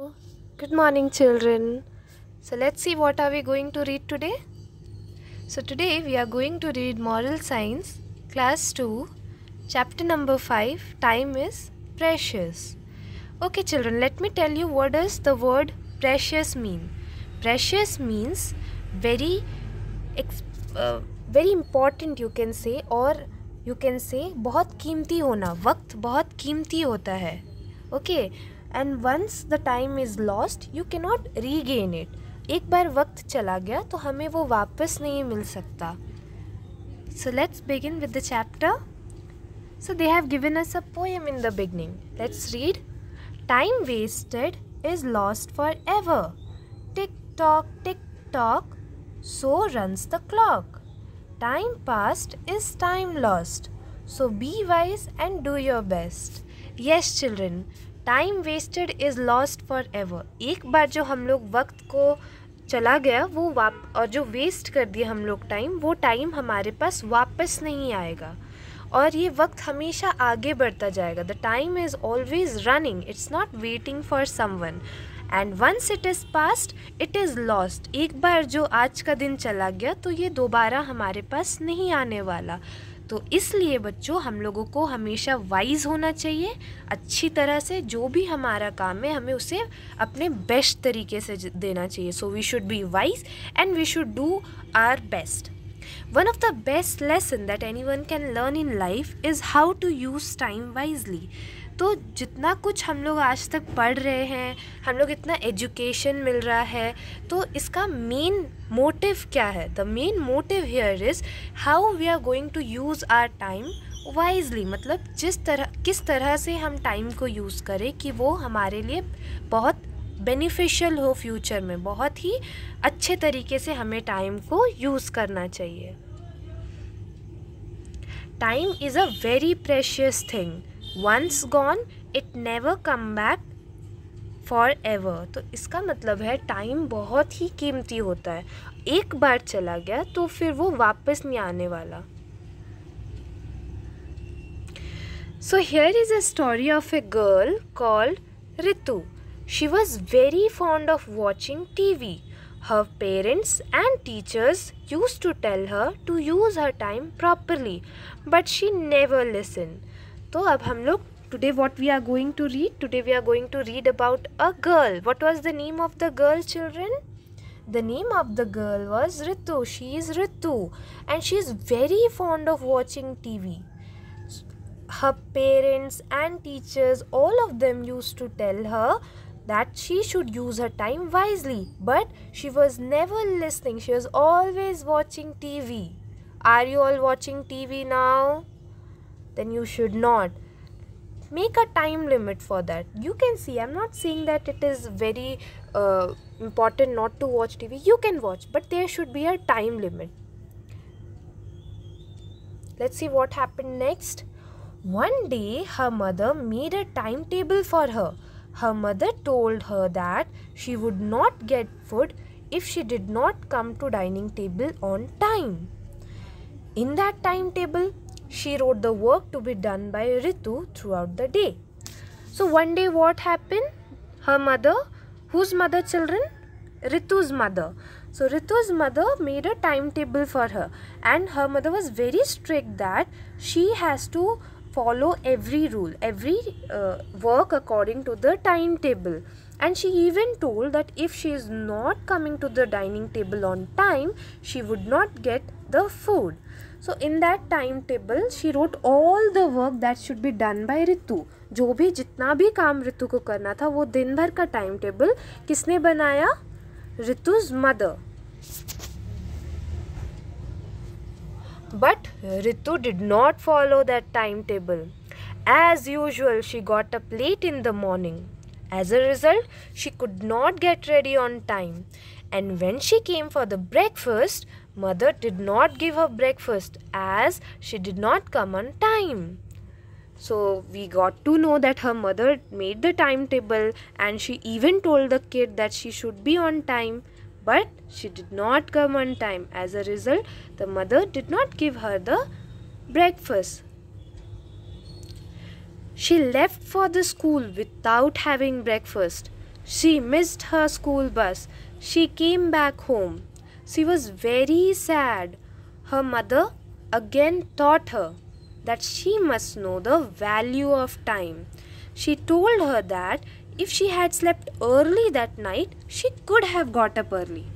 Good morning, children. So let's see what are we going to read today. So today we are going to read Moral Science, Class 2, Chapter number 5. Time is precious. Okay, children. Let me tell you what does the word precious mean. Precious means very, very important. You can say, और you can say बहुत कीमती होना. वक्त बहुत कीमती होता है. Okay. And once the time is lost, you cannot regain it. एक बार वक्त चला गया तो हमें वो वापस नहीं मिल सकता. So let's begin with the chapter. So they have given us a poem in the beginning. Let's read. Time wasted is lost forever. Tick tock, so runs the clock. Time passed is time lost. So be wise and do your best. Yes, children. Time wasted is lost forever. एक बार जो हम लोग वक्त को चला गया वो और जो वेस्ट कर दिया हम लोग टाइम, वो टाइम हमारे पास वापस नहीं आएगा और ये वक्त हमेशा आगे बढ़ता जाएगा. The time is always running, it's not waiting for someone. And once it is past it is lost. एक बार जो आज का दिन चला गया तो ये दोबारा हमारे पास नहीं आने वाला. तो इसलिए बच्चों हम लोगों को हमेशा वाइज होना चाहिए. अच्छी तरह से जो भी हमारा काम है हमें उसे अपने बेस्ट तरीके से देना चाहिए. So we should be wise and we should do our best. One of the best lesson that anyone can learn in life is how to use time wisely. तो जितना कुछ हम लोग आज तक पढ़ रहे हैं, हम लोग इतना एजुकेशन मिल रहा है, तो इसका मेन मोटिव क्या है? The main motive here is how we are going to use our time wisely. मतलब किस तरह से हम टाइम को यूज़ करें कि वो हमारे लिए बहुत बेनिफिशियल हो. फ्यूचर में बहुत ही अच्छे तरीके से हमें टाइम को यूज़ करना चाहिए. Time is a very precious thing. Once gone it never come back forever. तो इसका मतलब है टाइम बहुत ही कीमती होता है. एक बार चला गया तो फिर वो वापस नहीं आने वाला. So here is a story of a girl called Ritu. She was very fond of watching TV. Her parents and teachers used to tell her to use her time properly, but she never listened. तो अब हम लोग today what we are going to read? Today we are going to read about a girl. What was the name of the girl, children? The name of the girl was Ritu. She is Ritu and she is very fond of watching TV. Her parents and teachers, all of them used to tell her that she should use her time wisely, but she was never listening. She was always watching TV. Are you all watching TV now? Then you should not. Make a time limit for that. You can see, I'm not saying that it is very important not to watch TV. You can watch, but there should be a time limit. Let's see what happened next. One day, her mother made a timetable for her. Her mother told her that she would not get food if she did not come to dining table on time. In that timetable, she wrote the work to be done by Ritu throughout the day. So one day what happened? Her mother, whose mother, children? Ritu's mother. So Ritu's mother made a timetable for her, and her mother was very strict that she has to follow every rule, every work according to the timetable. And she even told that if she is not coming to the dining table on time, she would not get the food. So in that timetable, she wrote all the work that should be done by Ritu. जो भी जितना भी काम रितु को करना था वो दिन भर का टाइम टेबल किसने बनाया? Ritu's mother. But Ritu did not follow that timetable. As usual, she got up late in the morning. As a result, she could not get ready on time. And when she came for the breakfast, mother did not give her breakfast as she did not come on time. So we got to know that her mother made the timetable and she even told the kid that she should be on time. But she did not come on time. As a result, the mother did not give her the breakfast. She left for the school without having breakfast. She missed her school bus. She came back home. She was very sad. Her mother again taught her that she must know the value of time. She told her that if she had slept early that night, she could have got up early.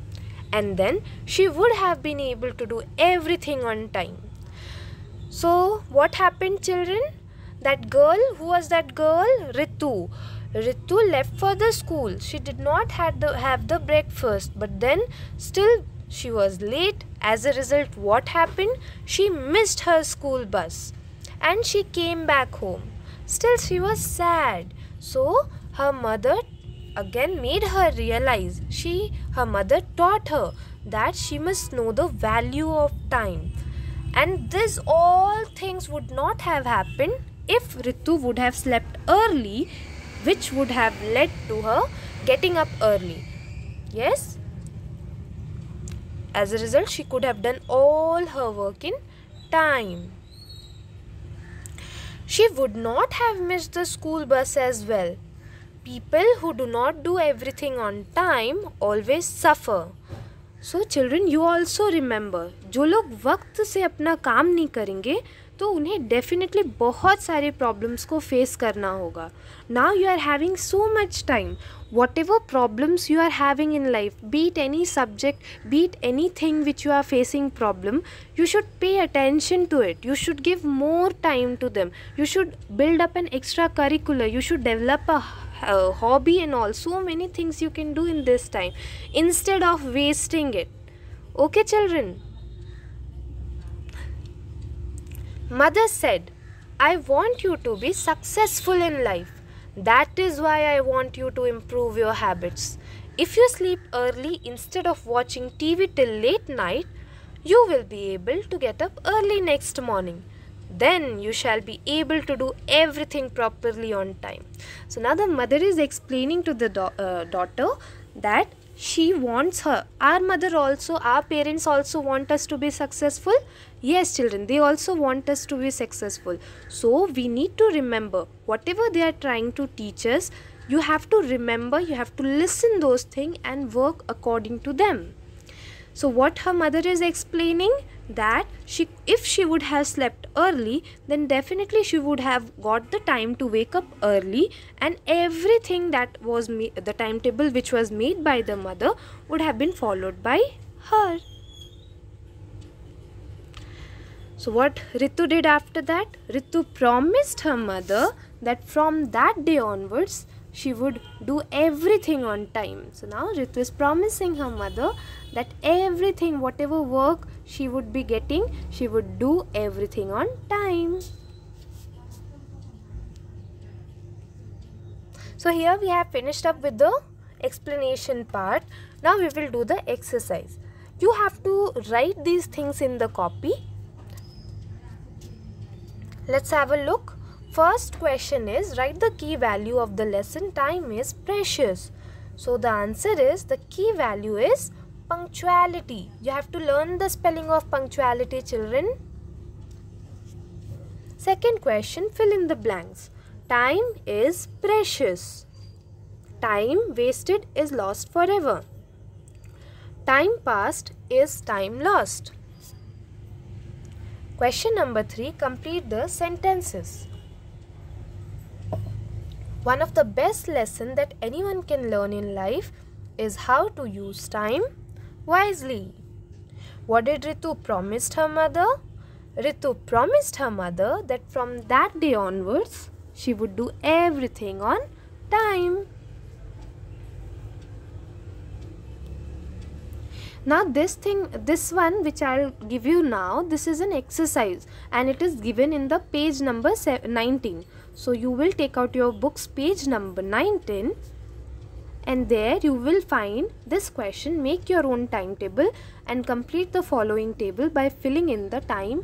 And then she would have been able to do everything on time. So, what happened, children? That girl, who was that girl? Ritu. Ritu left for the school. She did not have the breakfast, but then still she was late. As a result, what happened? She missed her school bus and she came back home. Still, she was sad. So, her mother again made her realize. Her mother taught her that she must know the value of time. And this all things would not have happened if Ritu would have slept early, which would have led to her getting up early. Yes? As a result, she could have done all her work in time. She would not have missed the school bus as well. People who do not do everything on time always suffer. So children, you also remember, जो लोग वक्त से अपना काम नहीं करेंगे तो उन्हें डेफिनेटली बहुत सारे प्रॉब्लम्स को फेस करना होगा. Now you are having so much time. Whatever problems you are having in life, be it any subject, be it anything which you are facing problem, you should pay attention to it. You should give more time to them. You should build up an extracurricular. You should develop a hobby and all. So many things you can do in this time instead of wasting it. Okay, children? Mother said, I want you to be successful in life. That is why I want you to improve your habits. If you sleep early instead of watching TV till late night, you will be able to get up early next morning. Then you shall be able to do everything properly on time. So now the mother is explaining to the daughter that she wants her. Our mother also, our parents also want us to be successful. Yes, children, they also want us to be successful. So we need to remember whatever they are trying to teach us, you have to remember, you have to listen those things and work according to them. So what her mother is explaining, that if she would have slept early, then definitely she would have got the time to wake up early, and everything that was the timetable which was made by the mother would have been followed by her. So what Ritu did after that? Ritu promised her mother that from that day onwards she would do everything on time. So now Ritu is promising her mother that everything, whatever work she would be getting, she would do everything on time. So here we have finished up with the explanation part. Now we will do the exercise. You have to write these things in the copy. Let's have a look. First question is, write the key value of the lesson. Time is precious. So the answer is, the key value is punctuality. You have to learn the spelling of punctuality, children. Second question, fill in the blanks. Time is precious. Time wasted is lost forever. Time passed is time lost. Question number 3, complete the sentences. One of the best lessons that anyone can learn in life is how to use time wisely. What did Ritu promise her mother? Ritu promised her mother that from that day onwards, she would do everything on time. Now this one which I'll give you now, this is an exercise and it is given in the page number 19. So you will take out your book's page number 19 and there you will find this question. Make your own timetable and complete the following table by filling in the time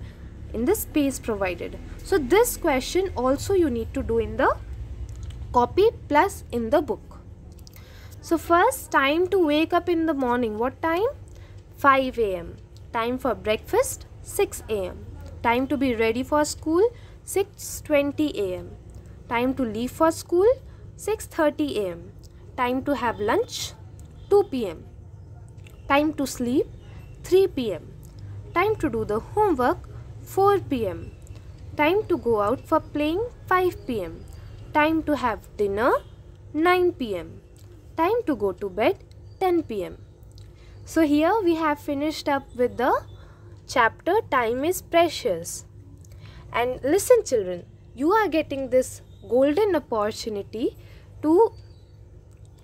in the space provided. So this question also you need to do in the copy plus in the book. So first, time to wake up in the morning. What time? 5 a.m. Time for breakfast, 6 a.m. Time to be ready for school, 6:20 a.m. Time to leave for school, 6:30 a.m. time to have lunch 2 p.m. Time to sleep 3 p.m. Time to do the homework 4 p.m. Time to go out for playing 5 p.m. Time to have dinner 9 p.m. Time to go to bed 10 p.m. So here we have finished up with the chapter Time is Precious. And listen children, you are getting this golden opportunity to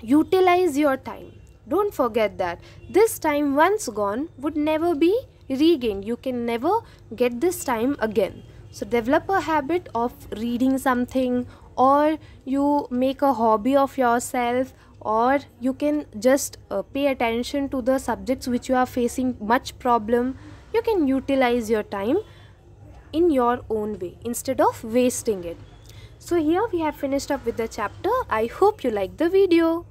utilize your time. Don't forget that this time once gone would never be regained. You can never get this time again. So develop a habit of reading something, or you make a hobby of yourself, or you can just pay attention to the subjects which you are facing much problem. You can utilize your time in your own way instead of wasting it. So here we have finished up with the chapter. I hope you like the video.